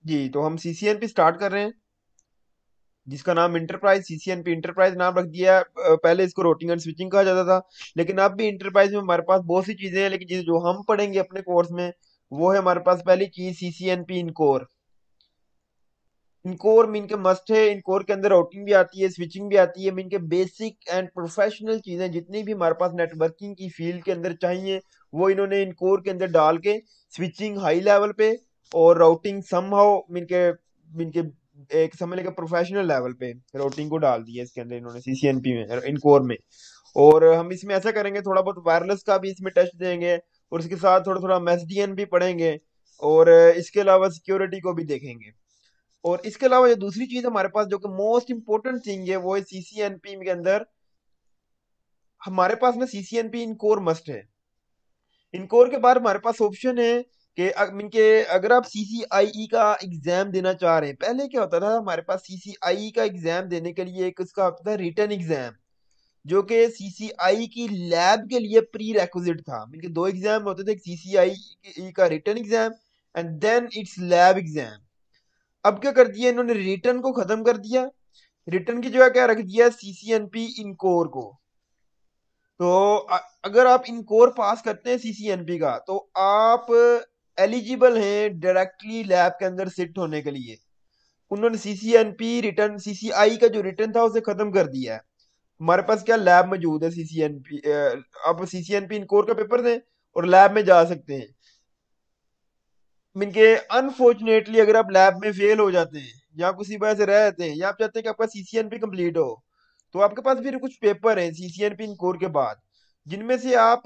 जी, तो हम CCNP start कर रहे हैं, जिसका नाम इंटरप्राइज सीसीएनपी इंटरप्राइज नाम रख दिया है। पहले इसको रोटिंग एंड स्विचिंग कहा जाता था, लेकिन अब भी इंटरप्राइज में हमारे पास बहुत सी चीजें हैं, लेकिन जो हम पढ़ेंगे अपने कोर्स में वो है हमारे पास पहली चीज सीसीएनपी इनकोर। इनकोर मीन के मस्ट है। इनकोर के अंदर राउटिंग भी आती है, स्विचिंग भी आती है। मीन के बेसिक एंड प्रोफेशनल चीजें जितनी भी हमारे पास नेटवर्किंग की फील्ड के अंदर चाहिए, वो इन्होंने इनकोर के अंदर डाल के स्विचिंग हाई लेवल पे और राउटिंग समहाउ मीन के एक समझ लेगा प्रोफेशनल लेवल पे राउटिंग को डाल दिया इसके अंदर इन्होंने सीसीएनपी में, इनकोर में। और हम इसमें ऐसा करेंगे, थोड़ा बहुत वायरलेस का भी इसमें टेस्ट देंगे, और इसके साथ थोड़ा थोड़ा एसडीएन भी पढ़ेंगे, और इसके अलावा सिक्योरिटी को भी देखेंगे। और इसके अलावा जो दूसरी चीज हमारे पास जो कि मोस्ट इंपॉर्टेंट थिंग है, वो है सीसीएनपी के अंदर हमारे पास ना सीसीएनपी इन कोर मस्ट है। इन कोर के बाद हमारे पास ऑप्शन है कि इनके अगर आप सीसीआईई का एग्जाम देना चाह रहे हैं। पहले क्या होता था, हमारे पास सीसीआईई का एग्जाम देने के लिए एक उसका होता था रिटन एग्जाम, जो कि सीसीआई की लैब के लिए प्री रेक्विजिट था। इनके दो एग्जाम होते थे, एक सीसीआई का written exam and then it's lab exam. अब क्या कर दिया इन्होंने, रिटर्न को खत्म कर दिया। रिटर्न की जगह क्या रख दिया, सीसीएनपी इन कोर को। तो अगर आप इन कोर पास करते हैं सीसीएनपी का, तो आप एलिजिबल हैं डायरेक्टली लैब के अंदर सिट होने के लिए। उन्होंने सीसीएनपी रिटर्न सीसीआई का जो रिटर्न था उसे खत्म कर दिया है। हमारे पास क्या लैब मौजूद है सीसीएनपी। आप सीसीएनपी इन कोर का पेपर दें और लैब में जा सकते हैं। इनके अनफॉर्चुनेटली अगर आप लैब में फेल हो जाते हैं या किसी वजह से रह जाते हैं, या आप चाहते हैं कि आपका सीसीएनपी कंप्लीट हो, तो आपके पास फिर कुछ पेपर हैं सीसीएनपी इन कोर के बाद, जिनमें से आप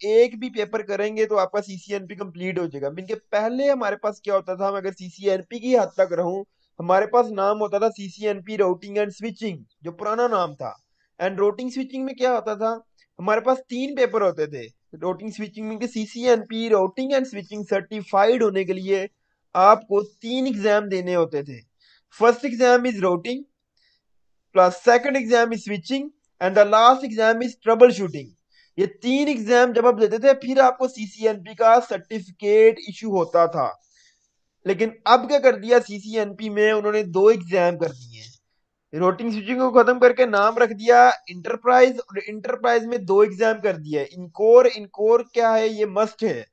एक भी पेपर करेंगे तो आपका सीसीएनपी कंप्लीट हो जाएगा। इनके पहले हमारे पास क्या होता था, मैं अगर सीसीएनपी की हद तक रहूं, हमारे पास नाम होता था सीसीएनपी राउटिंग एंड स्विचिंग, जो पुराना नाम था। एंड राउटिंग स्विचिंग में क्या होता था, हमारे पास तीन पेपर होते थे। राउटिंग स्विचिंग में CCNP routing and switching certified होने के लिए आपको तीन एग्जाम देने होते थे। First exam is routing, plus second exam is switching, and the last exam is trouble shooting. ये तीन एग्जाम जब आप देते थे, फिर आपको सीसीएनपी का सर्टिफिकेट इशू होता था। लेकिन अब क्या कर दिया, सीसीएनपी में उन्होंने दो एग्जाम कर दिए हैं। रोटिंग स्विचिंग को खत्म करके नाम रख दिया इंटरप्राइज, और इंटरप्राइज में दो एग्जाम कर दिया है इनकोर। इनकोर क्या है, ये मस्ट है।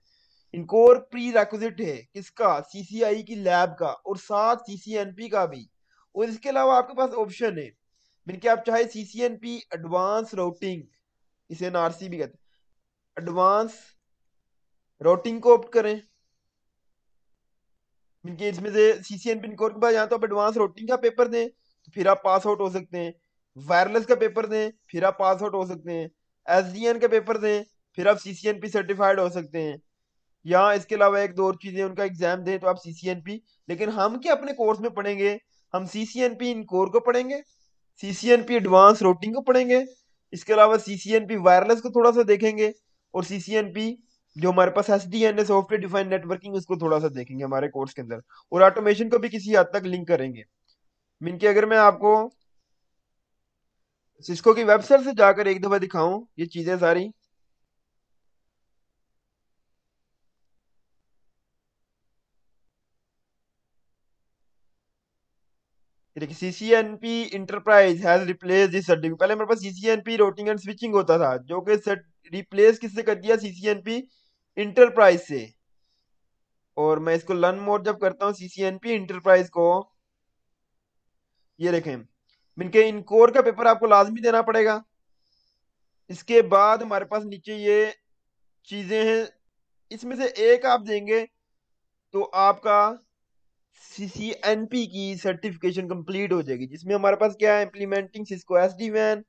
इनकोर प्री रेक्विजिट है किसका, सीसीआई की लैब का, और साथ सीसीएनपी का भी। और इसके अलावा आपके पास ऑप्शन है, मिनके आप चाहे सीसीएनपी एडवांस राउटिंग, इसे एनआरसी भी कहते हैं, एडवांस राउटिंग को ऑप्ट करें। इनके इसमें से सीसीएनपी इनकोर के बाद या तो आप एडवांस राउटिंग का पेपर दें, तो फिर आप पास आउट हो सकते हैं। वायरलेस का पेपर दें, फिर आप पास आउट हो सकते हैं। एसडीएन का पेपर दें, फिर आप सीसीएनपी सर्टिफाइड हो सकते हैं। या इसके अलावा एक दो और चीजें, उनका एग्जाम दें तो आप सीसीएनपी। लेकिन हम क्या अपने कोर्स में पढ़ेंगे, हम सीसीएनपी इन कोर को पढ़ेंगे, सीसीएनपी एडवांस रूटिंग को पढ़ेंगे, इसके अलावा सीसीएनपी वायरलेस को थोड़ा सा देखेंगे, और सीसीएनपी जो हमारे पास एसडीएन है, सॉफ्टवेयर डिफाइंड नेटवर्किंग, उसको थोड़ा सा देखेंगे हमारे कोर्स के अंदर। और ऑटोमेशन को भी किसी हद तक लिंक करेंगे। मीन के अगर मैं आपको सिस्को की वेबसाइट से जाकर एक दफा दिखाऊं ये चीजें सारी। ये देखिए, CCNP enterprise has replace this certificate. पहले हमारे पास सीसीएनपी रूटिंग एंड स्विचिंग होता था, जो कि रिप्लेस किससे कर दिया, सीसीएनपी इंटरप्राइज से। और मैं इसको लर्न मोड जब करता हूँ सीसीएनपी इंटरप्राइज को, ये देखें, इनके इन कोर का पेपर आपको लाजमी देना पड़ेगा। इसके बाद हमारे पास नीचे ये चीजें हैं, इसमें से एक आप देंगे तो आपका सीसीएनपी की सर्टिफिकेशन कंप्लीट हो जाएगी, जिसमें हमारे पास क्या है, इम्प्लीमेंटिंग सिस्को एसडी वैन,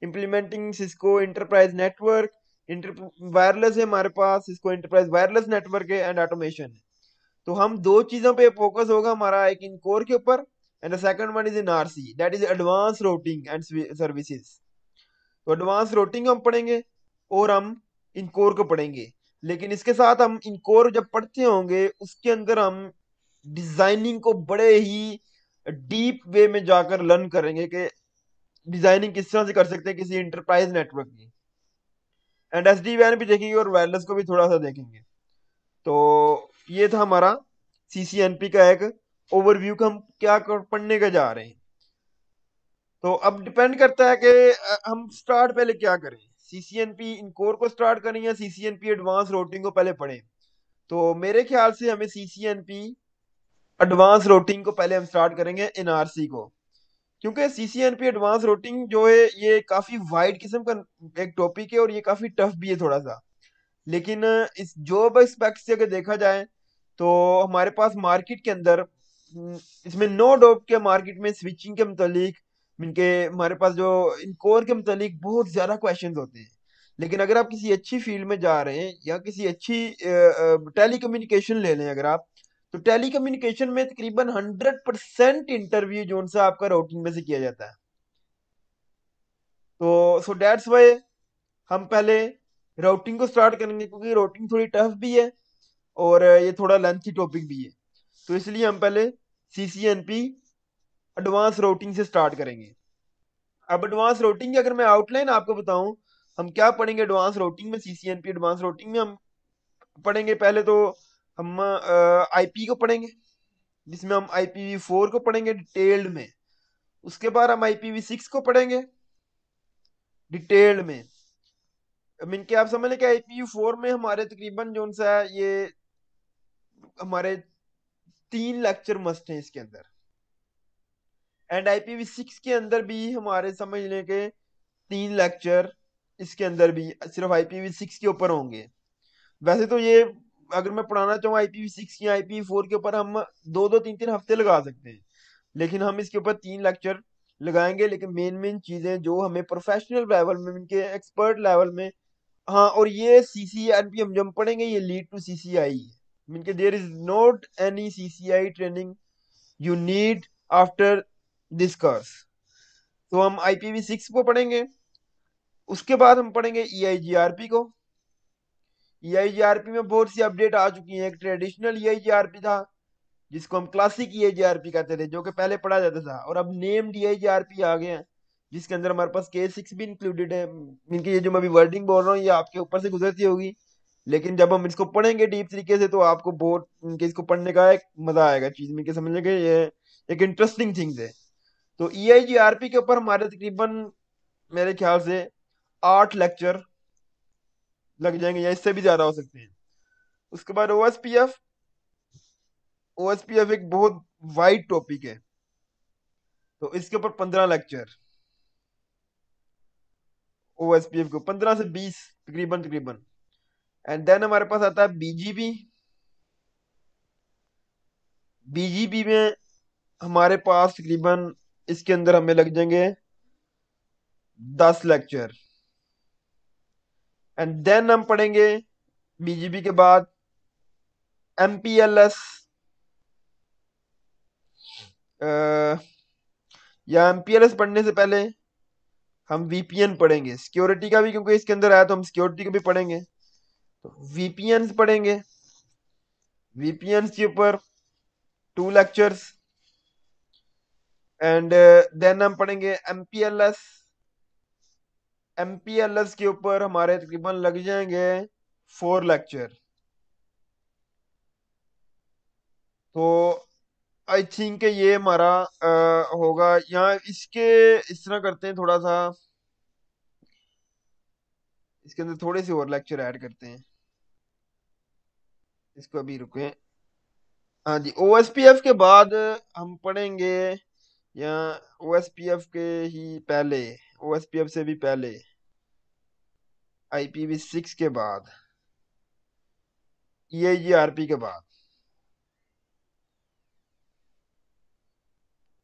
implementing Cisco enterprise network, inter wireless है हमारे पास, सिस्को इंटरप्राइज वायरलेस नेटवर्क है, एंड ऑटोमेशन है। तो हम दो चीजों पे फोकस होगा हमारा, एक इन कोर के ऊपर, and the second one is in RC, that is advance routing and services. तो एडवांस रूटिंग हम पढ़ेंगे और हम इन कोर को पढ़ेंगे। लेकिन इसके साथ हम इन कोर जब पढ़ते होंगे, उसके अंदर हम डिजाइनिंग को बड़े ही डीप वे में जाकर लर्न करेंगे कि डिजाइनिंग किस तरह से कर सकते हैं किसी इंटरप्राइज नेटवर्क की। एंड एस डी वैन भी देखेंगे और वायरलेस को भी थोड़ा सा देखेंगे। तो ये था हमारा सीसीएनपी का एक ओवरव्यू का हम क्या पढ़ने का जा रहे हैं। तो अब डिपेंड करता है कि हम स्टार्ट पहले क्या करें, सीसीएनपी इन कोर को स्टार्ट करें या सीसीएनपी एडवांस रूटिंग को पहले पढ़ें। तो मेरे ख्याल से हमें सीसीएनपी एडवांस रूटिंग को पहले हम स्टार्ट करेंगे एनआरसी को, क्योंकि सीसीएनपी एडवांस रूटिंग जो है ये काफी वाइड किस्म का एक टॉपिक है और ये काफी टफ भी है थोड़ा सा। लेकिन इस जॉब एस्पेक्ट से अगर देखा जाए तो हमारे पास मार्केट के अंदर इसमें नो डाउट के मार्केट में स्विचिंग के मुतालिक इनके हमारे पास जो इन कोर के मुतालिक बहुत ज्यादा क्वेश्चंस होते हैं। लेकिन अगर आप किसी अच्छी फील्ड में जा रहे हैं या किसी अच्छी टेली कम्युनिकेशन ले लें अगर आप, तो टेली कम्युनिकेशन में तकरीबन 100% इंटरव्यू जो सा आपका राउटिंग में से किया जाता है। तो सो दैट्स वाई हम पहले राउटिंग को स्टार्ट करेंगे, क्योंकि राउटिंग थोड़ी टफ भी है और ये थोड़ा लेंथी टॉपिक भी है। तो इसलिए हम पहले सीसीएनपी एडवांस राउटिंग से स्टार्ट करेंगे। अब एडवांस राउटिंग की अगर मैं आउटलाइन आपको बताऊं, हम क्या पढ़ेंगे एडवांस राउटिंग में, सीसीएनपी एडवांस राउटिंग में हम पढ़ेंगे पहले तो हम आईपी को पढ़ेंगे, जिसमें हम IPv4 को पढ़ेंगे डिटेल्ड में। उसके बाद हम IPv6 को पढ़ेंगे डिटेल्ड में। मीन के आप समझ लें कि IPv4 में हमारे तकरीबन जो सा है ये हमारे 3 लेक्चर मस्ट हैं इसके अंदर। एंड IPv6 के अंदर भी हमारे समझ लें कि 3 लेक्चर इसके अंदर भी सिर्फ IPv6 के ऊपर होंगे। वैसे तो ये अगर मैं पढ़ाना चाहूँ IPv6 या IPv4 के ऊपर हम 2-2 3-3 हफ्ते लगा सकते हैं, लेकिन हम इसके ऊपर 3 लेक्चर लगाएंगे। लेकिन मेन मेन चीजें जो हमें प्रोफेशनल लेवल में इनके एक्सपर्ट लेवल में, हाँ, और ये CCNP हम जब पढ़ेंगे ये लीड टू CCI है। मीन के there is not any CCI training you need after this course. तो हम IPv6 को पढ़ेंगे। उसके बाद हम पढ़ेंगे EIGRP को। EIGRP में बहुत सी अपडेट आ चुकी है। एक ट्रेडिशनल EIGRP था जिसको हम क्लासिक EIGRP कहते थे, जो कि पहले पढ़ा जाता था, और अब नेम्ड EIGRP आ गए हैं जिसके अंदर हमारे पास K6 भी इंक्लूडेड है। इनकी ये जो मैं अभी वर्डिंग बोल रहा हूँ ये आपके ऊपर से गुजरती होगी, लेकिन जब हम इसको पढ़ेंगे डीप तरीके से तो आपको बहुत इनके इसको पढ़ने का एक मजा आएगा, चीज में के समझने के ये एक इंटरेस्टिंग थिंग्स है। तो EIGRP के ऊपर हमारे तकरीबन मेरे ख्याल से 8 लेक्चर लग जाएंगे या इससे भी ज्यादा हो सकते हैं। उसके बाद OSPF। OSPF एक बहुत वाइड टॉपिक है, तो इसके ऊपर 15 लेक्चर। OSPF को 15 से 20 तकरीबन तकरीबन। एंड देन हमारे पास आता है BGP। BGP में हमारे पास तकरीबन इसके अंदर हमें लग जाएंगे 10 लेक्चर। एंड देन हम पढ़ेंगे BGP के बाद MPLS, या MPLS पढ़ने से पहले हम VPN पढ़ेंगे सिक्योरिटी का भी, क्योंकि इसके अंदर आया तो हम सिक्योरिटी को भी पढ़ेंगे। तो VPN पढ़ेंगे। VPN के ऊपर 2 लेक्चर्स। एंड देन हम पढ़ेंगे MPLS। MPLS के ऊपर हमारे तकरीबन लग जाएंगे 4 लेक्चर। तो आई थिंक ये हमारा होगा यहाँ इसके। इस तरह करते हैं थोड़ा सा, इसके अंदर थोड़े से और लेक्चर ऐड करते हैं। इसको अभी रुके। हाँ जी, OSPF के बाद हम पढ़ेंगे, या OSPF के ही पहले, OSPF से भी पहले, IPv6 के बाद, EIGRP के बाद,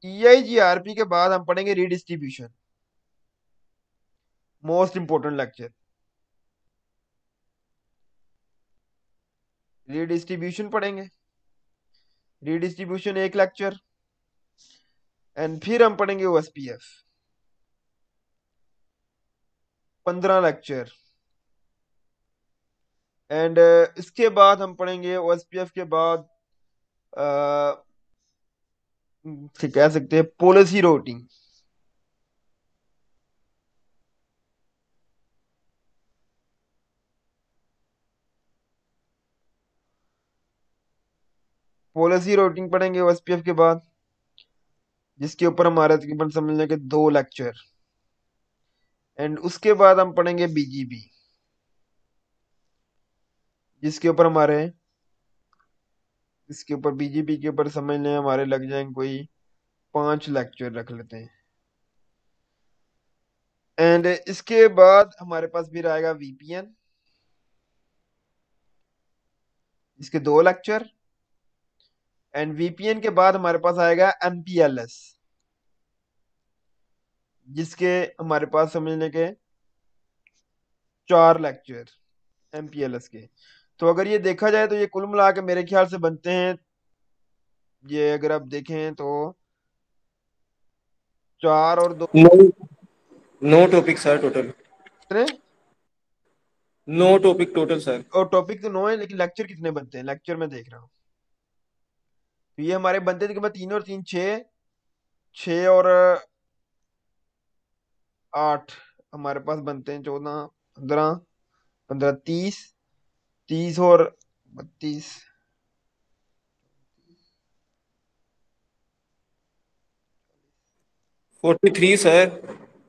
EIGRP के बाद हम पढ़ेंगे redistribution, most important lecture. Redistribution पढ़ेंगे। Redistribution 1 lecture. एंड फिर हम पढ़ेंगे OSPF 15 लेक्चर। एंड इसके बाद हम पढ़ेंगे OSPF के बाद अ, कह सकते हैं पॉलिसी राउटिंग। पॉलिसी राउटिंग पढ़ेंगे ओएसपीएफ के बाद, जिसके ऊपर हमारे तकरीबन समझ लें कि 2 लेक्चर। एंड उसके बाद हम पढ़ेंगे बीजीबी, जिसके ऊपर हमारे इसके ऊपर बीजीबी के ऊपर समझ लें हमारे लग जाएंगे कोई 5 लेक्चर रख लेते हैं। एंड इसके बाद हमारे पास फिर आएगा वीपीएन, इसके 2 लेक्चर। एंड वीपीएन के बाद हमारे पास आएगा एमपीएलएस, जिसके हमारे पास समझने के 4 लेक्चर एमपीएलएस के। तो अगर ये देखा जाए तो ये कुल मिला के मेरे ख्याल से बनते हैं, ये अगर आप देखें तो 4 और 2 no, no topic sir total. कितने? No topic total sir. और टॉपिक तो 9 है, लेकिन लेक्चर कितने बनते हैं? लेक्चर में देख रहा हूँ तो ये हमारे बनते थे कि मैं 3 और 3 6, 6 और 8 हमारे पास बनते हैं 14, 15, 15, 30, 30 और 32। 43 सर।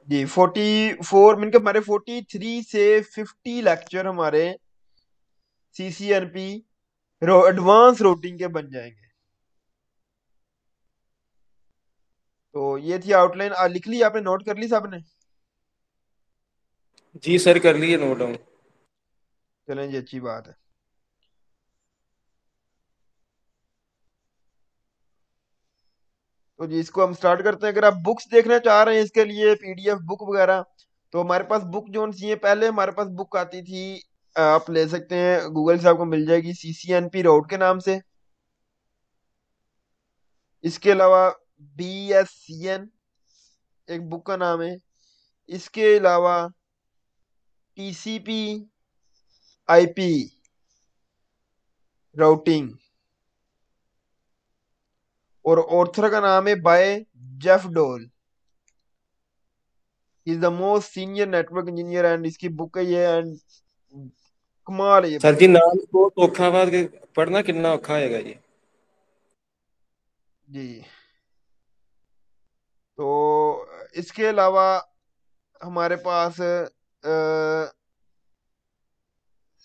जी 44 मीन के हमारे 43 से 50 लेक्चर हमारे सीसीएनपी एडवांस रूटिंग के बन जाएंगे। तो ये थी आउटलाइन, लिख ली आपने? नोट कर ली सबने? जी सर कर लिए नोट डाउन। चलें जी, अच्छी बात है। तो जी इसको हम स्टार्ट करते हैं। अगर आप बुक्स देखना चाह रहे हैं इसके लिए, पीडीएफ बुक वगैरह, तो हमारे पास बुक जो सी है, पहले हमारे पास बुक आती थी, आप ले सकते हैं गूगल से, आपको मिल जाएगी, सीसीएनपी रोड के नाम से। इसके अलावा बीएससीएन एक बुक का नाम है। इसके अलावा टीसीपी आईपी राउटिंग, और ऑथर का नाम है बाय जेफ डोल। Is the most senior network engineer, and इसकी बुक है ये। एंड कमाल है ये सर बुक। जी नाम को औखा बात पढ़ना कितना औखा हैगा जी। जी तो इसके अलावा हमारे पास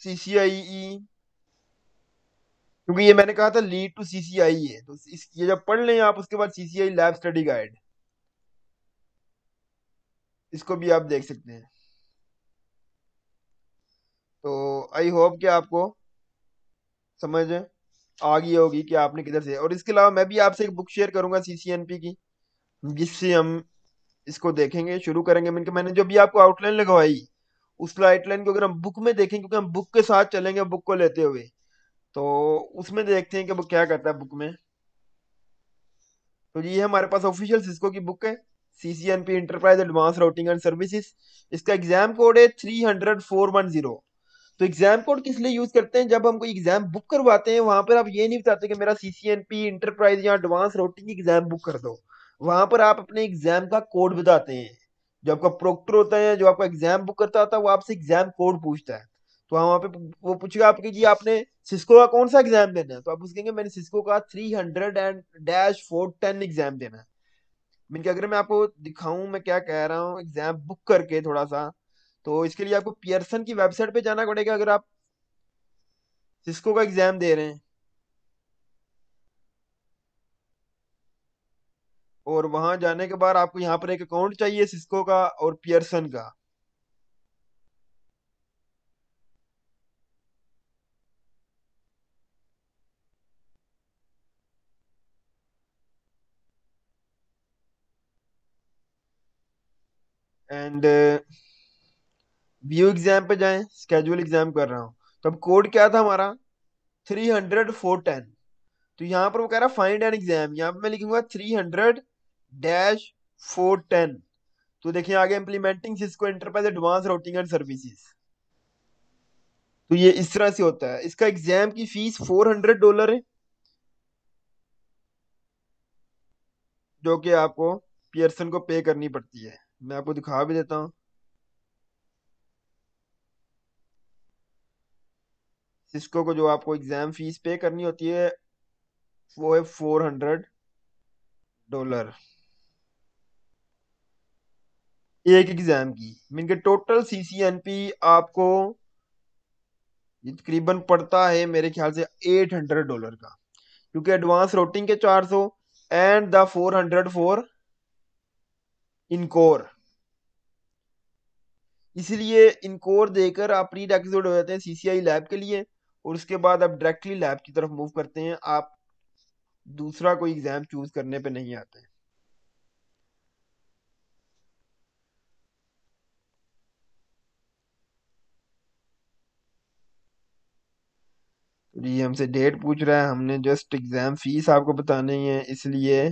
सीसीआई, क्योंकि ये मैंने कहा था लीड टू सीसीआई है, तो ये जब पढ़ लें आप, उसके बाद सीसीआई लैब स्टडी गाइड, इसको भी आप देख सकते हैं। तो आई होप कि आपको समझ आ गई होगी कि आपने किधर से। और इसके अलावा मैं भी आपसे एक बुक शेयर करूंगा सीसीएनपी की, जिससे हम इसको देखेंगे, शुरू करेंगे। मैंने जो भी आपको आउटलाइन लगवाई, उस आउटलाइन को अगर हम बुक में देखें, क्योंकि हम बुक के साथ चलेंगे बुक को लेते हुए, तो उसमें देखते हैं कि वो क्या करता है बुक में। तो ये हमारे पास ऑफिशियल सिस्को की बुक है, CCNP enterprise advance routing and services. इसका एग्जाम कोड है 30410। तो एग्जाम कोड किस लिए यूज करते हैं? जब हम कोई एग्जाम बुक करवाते हैं, वहां पर आप ये नहीं बताते कि मेरा सीसीएनपी इंटरप्राइज या एडवांस राउटिंग एग्जाम बुक कर दो। वहां पर आप अपने एग्जाम का कोड बताते हैं। जो आपका प्रोक्टर होता है, जो आपका एग्जाम बुक करता होता है, वो आपसे एग्जाम कोड पूछता है। तो वहां पे वो पूछेगा आपके, जी आपने सिस्को का कौन सा एग्जाम देना है, तो आप उसकेंगे मैंने सिस्को का 300-410 एग्जाम देना है। मीन अगर मैं आपको दिखाऊं मैं क्या कह रहा हूँ एग्जाम बुक करके थोड़ा सा, तो इसके लिए आपको पियर्सन की वेबसाइट पे जाना पड़ेगा अगर आप सिस्को का एग्जाम दे रहे हैं। और वहां जाने के बाद आपको यहाँ पर एक अकाउंट चाहिए सिस्को का और पियर्सन का। एंड व्यू एग्जाम पे जाएं, स्केड्यूल एग्जाम कर रहा हूँ। तो अब कोड क्या था हमारा? 300-410। तो यहाँ पर वो कह रहा है फाइंड एन एग्जाम, यहाँ पे मैं लिखूंगा 300-410। तो देखिए आगे implementing Cisco enterprise advance routing and services. तो ये इस तरह से होता है। इसका एग्जाम की फीस $400 है, जो कि आपको पियर्सन को पे करनी पड़ती है। मैं आपको दिखा भी देता हूँ। सिस्को को जो आपको एग्जाम फीस पे करनी होती है, वो है $400 एक एग्जाम की। मीन के टोटल सीसीएनपी आपको ये तकरीबन पड़ता है मेरे ख्याल से $800 का, क्योंकि एडवांस रूटिंग के 400 एंड द 400 फॉर इनकोर। इसलिए इनकोर देकर आप प्री रिक्विजिट हो जाते हैं सीसीआई लैब के लिए, और उसके बाद आप डायरेक्टली लैब की तरफ मूव करते हैं, आप दूसरा कोई एग्जाम चूज करने पे नहीं आते हैं। तो ये हमसे डेट पूछ रहा है, हमने जस्ट एग्जाम फीस आपको बतानी है, इसलिए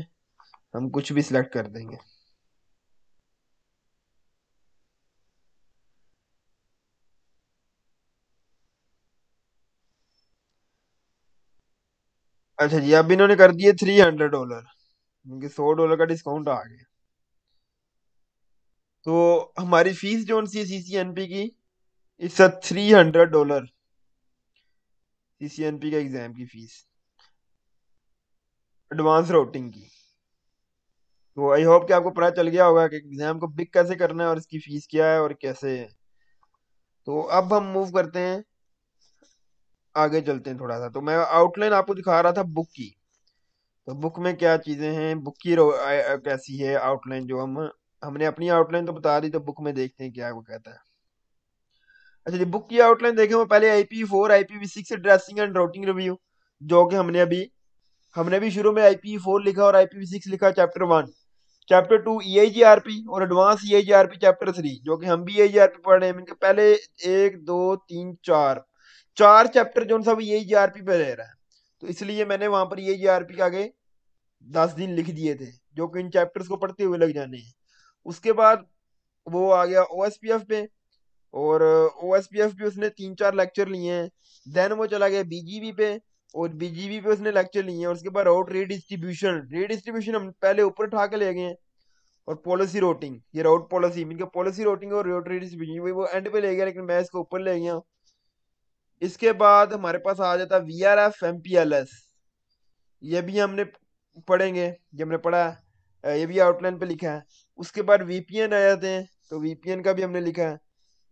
हम कुछ भी सिलेक्ट कर देंगे। अच्छा जी, अब इन्होंने कर दिए $300, क्योंकि $100 का डिस्काउंट आ गया। तो हमारी फीस जो सी सीसीएनपी की, इट्स $300 सीसीएनपी का एग्जाम की फीस, एडवांस राउटिंग की। तो आई होप कि आपको पता चल गया होगा कि एग्जाम को पिक कैसे करना है और इसकी फीस क्या है और कैसे है। तो अब हम मूव करते हैं, आगे चलते हैं थोड़ा सा। तो मैं आउटलाइन आपको दिखा रहा था बुक की। तो बुक में क्या चीजें हैं, बुक की कैसी है आउटलाइन, जो हमने अपनी आउटलाइन तो बता दी, तो बुक में देखते हैं क्या वो कहता है। अच्छा जी, बुक की आउटलाइन देखें, वो पहले IP4 IPv6 dressing and routing review, जो कि हमने भी शुरू में IP4 लिखा और IPv6 लिखा, चैप्टर 1। चैप्टर 2 EIGRP और एडवांस EIGRP चैप्टर 3, जो कि हम भी EIGRP पढ़ रहे हैं। इनके पहले 1 2 3 4 चैप्टर जो सब EIGRP पे रह रहा है, तो इसलिए मैंने वहां पर EIGRP के आगे 10 दिन लिख दिए थे, जो कि इन चैप्टर्स को पढ़ते हुए लग जाने हैं। उसके बाद वो आ गया OSPF पे, और OSPF पे उसने 3 4 लेक्चर लिए हैं। देन वो चला गया BGP पे, और BGP पे उसने लेक्चर लिए हैं। और उसके बाद राउट रीडिस्ट्रीब्यूशन, रीडिस्ट्रीब्यूशन हम पहले ऊपर उठा के ले गए हैं। और पॉलिसी रोटिंग, ये राउट पॉलिसी, इनके पॉलिसी रोटिंग और राउट रीडिस्ट्रीब्यूशन वो एंड पे ले गया, लेकिन मैं इसको ऊपर ले गया। इसके बाद हमारे पास आ जाता VRF MPLS, ये भी हमने पढ़ेंगे, ये हमने पढ़ा है, ये भी आउटलाइन पे लिखा है। उसके बाद VPN आ जाते हैं, तो VPN का भी हमने लिखा है।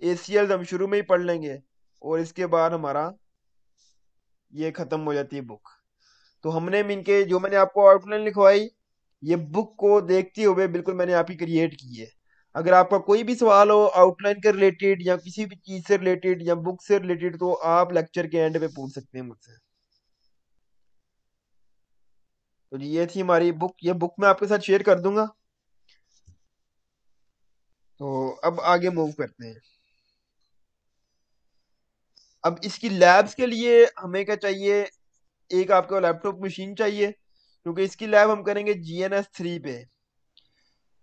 ACL हम शुरू में ही पढ़ लेंगे, और इसके बाद हमारा ये खत्म हो जाती है बुक। तो हमने इनके जो मैंने आपको आउटलाइन लिखवाई, ये बुक को देखते हुए बिल्कुल मैंने आप ही क्रिएट की है। अगर आपका कोई भी सवाल हो आउटलाइन के रिलेटेड या किसी भी चीज से रिलेटेड या बुक से रिलेटेड, तो आप लेक्चर के एंड पे पूछ सकते हैं मुझसे। तो जी ये थी हमारी बुक, ये बुक मैं आपके साथ शेयर कर दूंगा। तो अब आगे मूव करते हैं। अब इसकी लैब्स के लिए हमें क्या चाहिए, एक आपको लैपटॉप मशीन चाहिए, क्योंकि इसकी लैब हम करेंगे GNS 3 पे।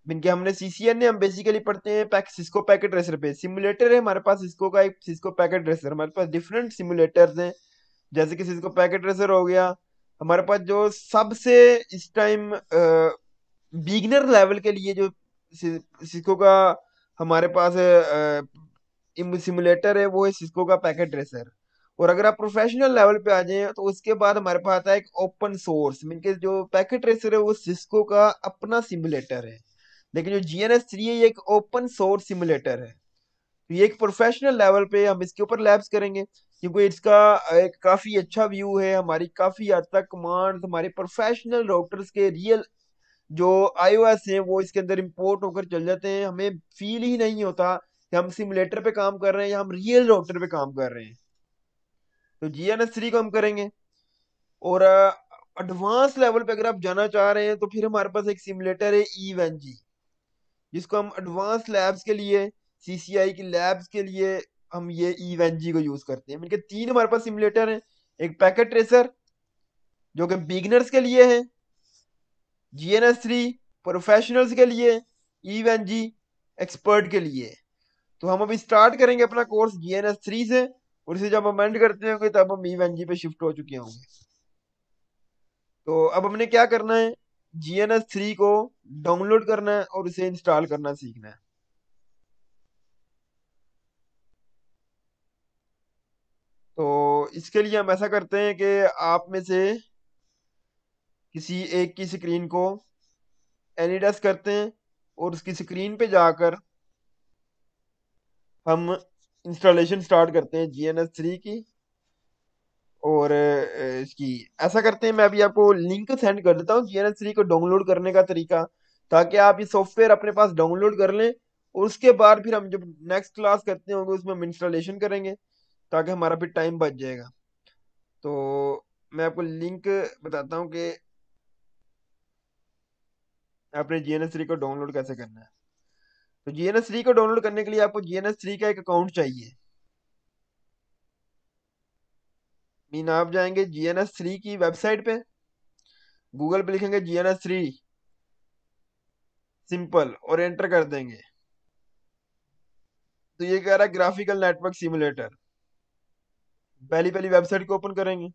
इनके हमने CCN ने हम बेसिकली पढ़ते हैं सिस्को पैकेट रेसर पे। सिमुलेटर है हमारे पास सिस्को का, एक सिस्को पैकेट रेसर, हमारे पास डिफरेंट सिमुलेटर्स हैं। जैसे कि सिस्को पैकेट रेसर हो गया हमारे पास, जो सबसे इस टाइम बिगिनर लेवल के लिए जो सिस्को का हमारे पास सिमुलेटर है, वो है सिस्को का पैकेट रेसर। और अगर आप प्रोफेशनल लेवल पे आ जाए, तो उसके बाद हमारे पास आता है एक ओपन सोर्स, मीन के जो पैकेट रेसर है वो सिस्को का अपना सिमुलेटर है। लेकिन जो GNS 3 है, ये एक ओपन सोर्स सिमुलेटर है। तो ये एक प्रोफेशनल लेवल पे हम इसके ऊपर लैब्स करेंगे, क्योंकि इसका एक काफी अच्छा व्यू है, हमारी काफी हद तक कमांड हमारे प्रोफेशनल राउटर्स के रियल जो iOS हैं वो इसके अंदर इंपोर्ट होकर चल जाते हैं। हमें फील ही नहीं होता कि हम सिमुलेटर पे काम कर रहे हैं या हम रियल राउटर पे काम कर रहे हैं। तो GNS 3 को हम करेंगे। और एडवांस लेवल पे अगर आप जाना चाह रहे हैं, तो फिर हमारे पास एक सिमुलेटर है EVNG, जिसको हम एडवांस लैब्स के लिए, CCI की लैब्स के लिए हम ये EVNG को यूज करते हैं। इनके 3 हमारे पास सिमुलेटर हैं। एक पैकेट ट्रेसर जो कि बिगिनर्स के लिए है, GNS 3 प्रोफेशनल्स के लिए, EVNG एक्सपर्ट के लिए। तो हम अभी स्टार्ट करेंगे अपना कोर्स GNS 3 से, और इसे जब हम एंड करते होंगे तब हम EVNG पे शिफ्ट हो चुके होंगे। तो अब हमने क्या करना है, GNS 3 को डाउनलोड करना है और इसे इंस्टॉल करना सीखना है। तो इसके लिए हम ऐसा करते हैं कि आप में से किसी एक की स्क्रीन को एनीडेस्क करते हैं और उसकी स्क्रीन पे जाकर हम इंस्टॉलेशन स्टार्ट करते हैं GNS3 की। और इसकी ऐसा करते हैं, मैं अभी आपको लिंक सेंड कर देता हूँ GNS3 को डाउनलोड करने का तरीका, ताकि आप ये सॉफ्टवेयर अपने पास डाउनलोड कर लें। और उसके बाद फिर हम जब नेक्स्ट क्लास करते होंगे उसमें हम इंस्टॉलेशन करेंगे, ताकि हमारा फिर टाइम बच जाएगा। तो मैं आपको लिंक बताता हूँ कि आपने GNS3 को डाउनलोड कैसे करना है। तो GNS3 को डाउनलोड करने के लिए आपको GNS3 का एक अकाउंट चाहिए। मीन आप जाएंगे GNS3 की वेबसाइट पे, गूगल पे लिखेंगे GNS3 सिंपल और एंटर कर देंगे। तो ये कह रहा है ग्राफिकल नेटवर्क सिमुलेटर। पहली पहली वेबसाइट को ओपन करेंगे,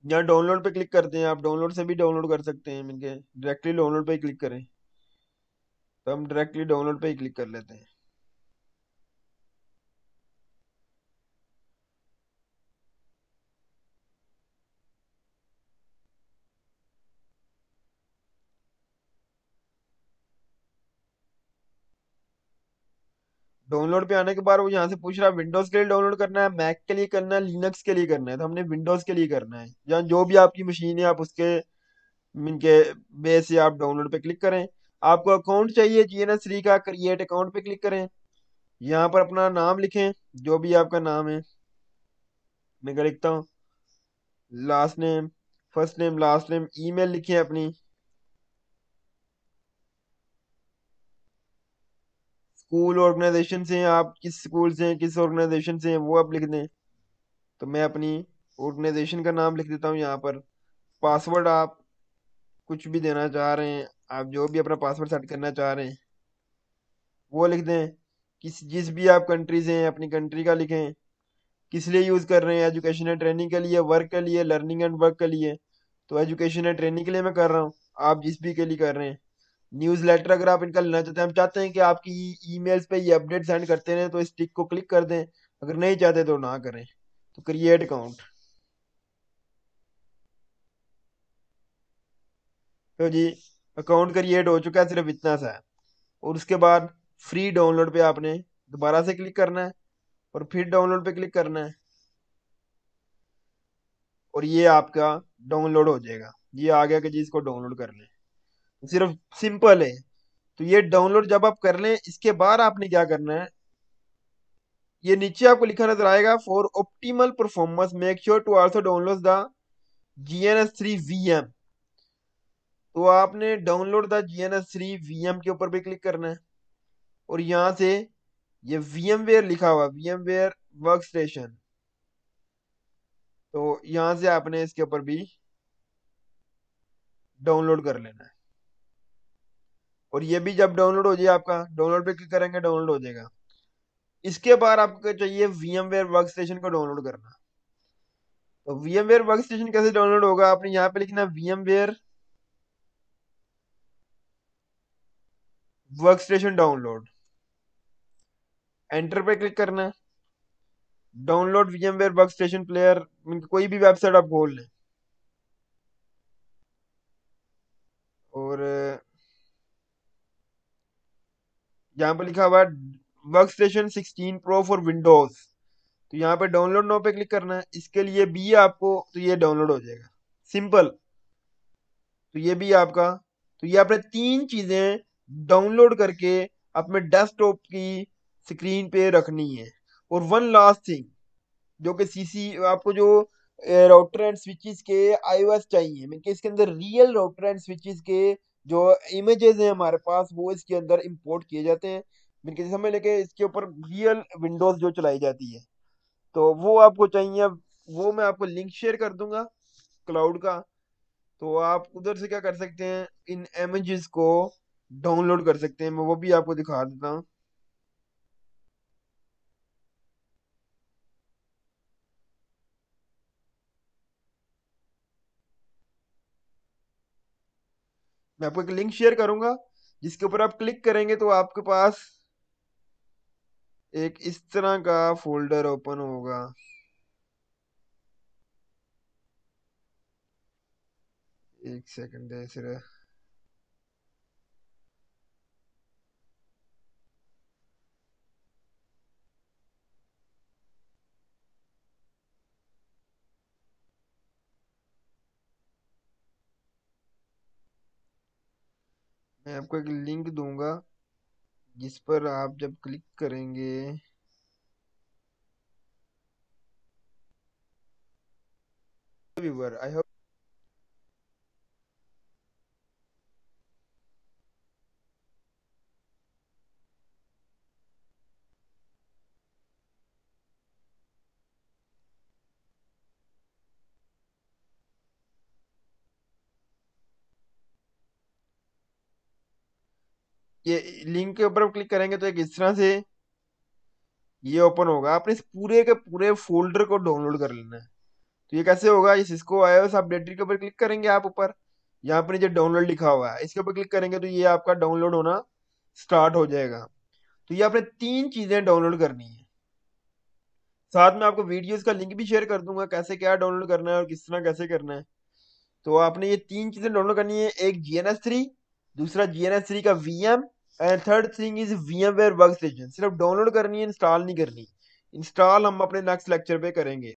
यहाँ डाउनलोड पे क्लिक करते हैं। आप डाउनलोड से भी डाउनलोड कर सकते हैं, इनके डायरेक्टली डाउनलोड पे ही क्लिक करें। तो हम डायरेक्टली डाउनलोड पे ही क्लिक कर लेते हैं। डाउनलोड पे आने के बाद वो यहाँ से पूछ रहा है विंडोज के लिए डाउनलोड करना है, मैक के लिए करना है, लिनक्स के लिए करना है। तो हमने विंडोज के लिए करना है। जहाँ जो भी आपकी मशीन है आप उसके इनके बेस से आप डाउनलोड पे क्लिक करें। आपको अकाउंट चाहिए GNS3 का, क्रिएट अकाउंट पे क्लिक करें। यहाँ पर अपना नाम लिखें, जो भी आपका नाम है। मैं क्या लिखता हूँ, last name, first name, last name, email लिखिए अपनी। स्कूल ऑर्गेनाइजेशन से हैं आप, किस स्कूल से हैं, किस ऑर्गेनाइजेशन से हैं, वो आप लिख दें। तो मैं अपनी ऑर्गेनाइजेशन का नाम लिख देता हूँ यहाँ पर। पासवर्ड आप कुछ भी देना चाह रहे हैं, आप जो भी अपना पासवर्ड सेट करना चाह रहे हैं वो लिख दें। किस जिस भी आप कंट्री से हैं अपनी कंट्री का लिखें। किस लिए यूज कर रहे हैं, एजुकेशन एंड ट्रेनिंग के लिए, वर्क के लिए, लर्निंग एंड वर्क के लिए। तो एजुकेशन एंड ट्रेनिंग के लिए मैं कर रहा हूँ, आप जिस भी के लिए कर रहे हैं। न्यूज़ लेटर अगर आप इनका लेना चाहते हैं, हम चाहते हैं कि आपकी ईमेल्स पे ये अपडेट सेंड करते रहें, तो इस टिक को क्लिक कर दें। अगर नहीं चाहते तो ना करें। तो क्रिएट अकाउंट। तो जी अकाउंट क्रिएट हो चुका है, सिर्फ इतना सा है। और उसके बाद फ्री डाउनलोड पे आपने दोबारा से क्लिक करना है और फिर डाउनलोड पे क्लिक करना है। और ये आपका डाउनलोड हो जाएगा। ये आ गया कि जी इसको डाउनलोड कर लें। सिर्फ सिंपल है। तो ये डाउनलोड जब आप कर लें, इसके बाद आपने क्या करना है, ये नीचे आपको लिखा नजर आएगा for optimal performance make sure to also download the GNS3 VM। तो आपने डाउनलोड द GNS3 VM के ऊपर भी क्लिक करना है। और यहाँ से ये VMware लिखा हुआ, VMware वर्क स्टेशन, तो यहाँ से आपने इसके ऊपर भी डाउनलोड कर लेना है। और ये भी जब डाउनलोड हो जाए, आपका डाउनलोड पे क्लिक करेंगे डाउनलोड हो जाएगा। इसके बाद आपको चाहिए VMware वर्क स्टेशन को डाउनलोड करना। तो VMware वर्क स्टेशन कैसे डाउनलोड होगा, आपने यहाँ पे लिखना VMware work station download, enter पे क्लिक करना है। Download VMware work station player, कोई भी वेबसाइट आप खोल लें। और यहाँ पे लिखा हुआ है work station 16 Pro for Windows. तो यहाँ पे डाउनलोड नाउ पे क्लिक करना है। इसके लिए भी आपको, तो ये डाउनलोड हो जाएगा सिंपल। तो ये भी आपका, तो ये आपने तीन चीजें डाउनलोड करके अपने डेस्कटॉप की स्क्रीन पे रखनी है। और वन लास्ट थिंग, जो कि सीसी आपको जो राउटर एंड स्विचेस के iOS चाहिए, मीन के इसके अंदर रियल राउटर एंड स्विचेस के जो इमेजेस हैं हमारे पास, वो इसके अंदर इंपोर्ट किए जाते हैं। मीन के समझ लेके इसके ऊपर रियल विंडोज जो चलाई जाती है, तो वो आपको चाहिए। वो मैं आपको लिंक शेयर कर दूंगा क्लाउड का। तो आप उधर से क्या कर सकते हैं, इन इमेजेस को डाउनलोड कर सकते हैं। मैं वो भी आपको दिखा देता हूँ। मैं आपको एक लिंक शेयर करूंगा, जिसके ऊपर आप क्लिक करेंगे तो आपके पास एक इस तरह का फोल्डर ओपन होगा। एक सेकंड है सिर्फ। मैं आपको एक लिंक दूंगा जिस पर आप जब क्लिक करेंगे, व्यूअर आई होप। ये लिंक के ऊपर क्लिक करेंगे तो एक इस तरह से ये ओपन होगा। आपने इस पूरे के पूरे फोल्डर को डाउनलोड कर लेना है। तो ये कैसे होगा, ये सिस्को iOS अपडेटर के ऊपर क्लिक करेंगे आप ऊपर, यहाँ पर नीचे डाउनलोड लिखा हुआ है, इसके ऊपर क्लिक करेंगे तो ये आपका डाउनलोड होना स्टार्ट हो जाएगा। तो ये आपने तीन चीजें डाउनलोड करनी है। साथ में आपको वीडियोस का लिंक भी शेयर कर दूंगा कैसे क्या डाउनलोड करना है और किस तरह कैसे करना है। तो आपने ये तीन चीजें डाउनलोड करनी है, एक GNS3, दूसरा GNS3 का VM, and third thing is VMware work station. सिर्फ डाउनलोड करनी है, इंस्टॉल नहीं करनी। इंस्टॉल हम अपने नेक्स्ट लेक्चर पे करेंगे।